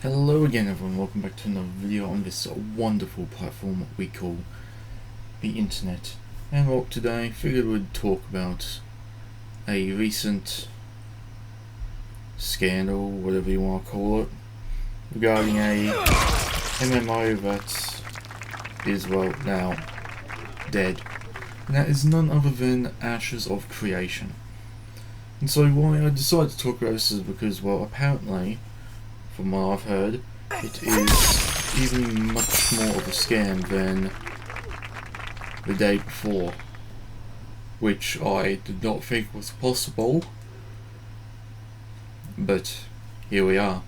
Hello again everyone, welcome back to another video on this wonderful platform we call the internet. And well, today I figured we'd talk about a recent scandal, whatever you want to call it, regarding a MMO that is, well, now dead. And that is none other than Ashes of Creation. And so why I decided to talk about this is because, well, apparently, from what I've heard, it is even much more of a scam than the day before, which I did not think was possible, but here we are.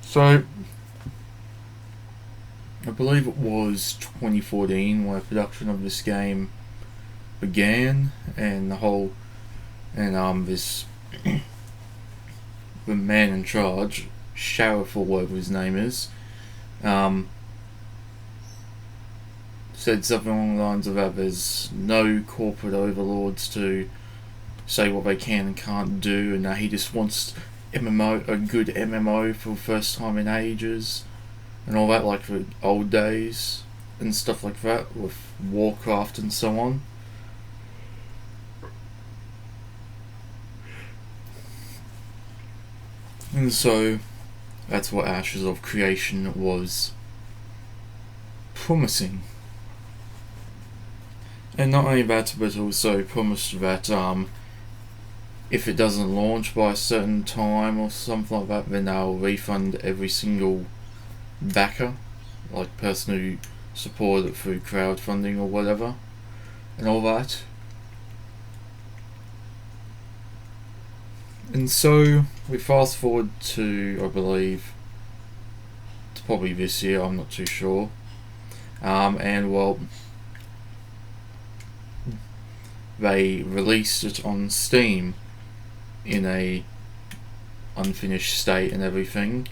So, I believe it was 2014 where production of this game began, and this the man in charge, Sheriff or whatever his name is, said something along the lines of that there's no corporate overlords to say what they can and can't do, and that he just wants a good MMO for the first time in ages, and all that, like the old days and stuff like that with Warcraft and so on. And so that's what Ashes of Creation was promising. And not only that, but also promised that if it doesn't launch by a certain time or something like that, then they'll refund every single backer, like person who supported it through crowdfunding or whatever, and all that. And so we fast forward to, I believe, it's probably this year, I'm not too sure. And well, they released it on Steam in a unfinished state and everything.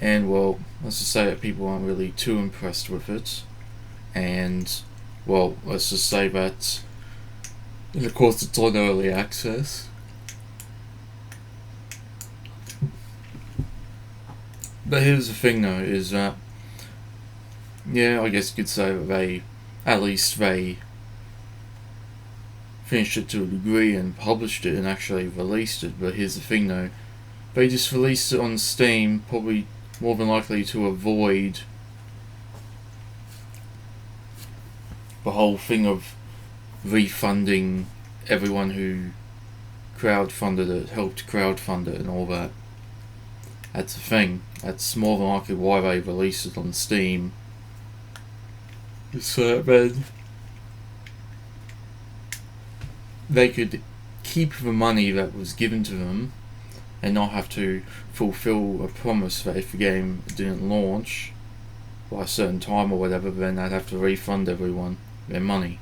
And well, let's just say that people aren't really too impressed with it. And well, let's just say that, and of course it's on early access. But here's the thing though, is that, yeah, I guess you could say that they finished it to a degree and published it and actually released it. But here's the thing though, they just released it on Steam, probably more than likely to avoid the whole thing of refunding everyone who helped crowdfund it and all that. That's the thing. That's more than likely why they released it on Steam. So that then they could keep the money that was given to them and not have to fulfill a promise that if the game didn't launch by a certain time or whatever, then they'd have to refund everyone their money.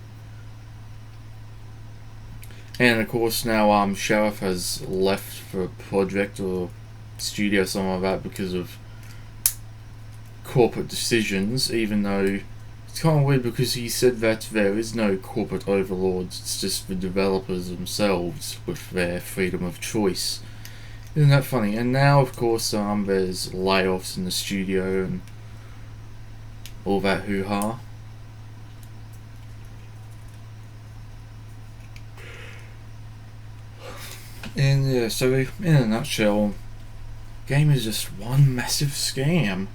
And of course now Sheriff has left the project or studio, something like that, because of corporate decisions, even though it's kind of weird because he said that there is no corporate overlords, it's just the developers themselves with their freedom of choice. Isn't that funny? And now of course there's layoffs in the studio and all that hoo-ha. And yeah, so in a nutshell, game is just one massive scam.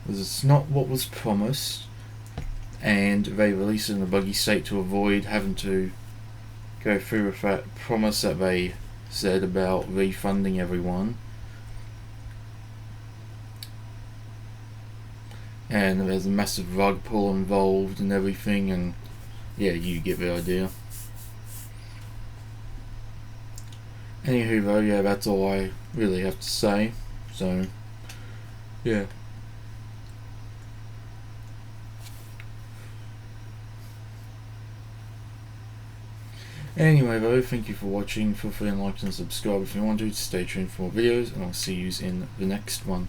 Because it's not what was promised, and they released it in a buggy state to avoid having to go through with that promise that they said about refunding everyone. And there's a massive rug pull involved and everything, and yeah, you get the idea. Anywho though, yeah, that's all I really have to say. So, yeah. Anyway though, thank you for watching. Feel free to like and subscribe if you want to. Stay tuned for more videos, and I'll see you in the next one.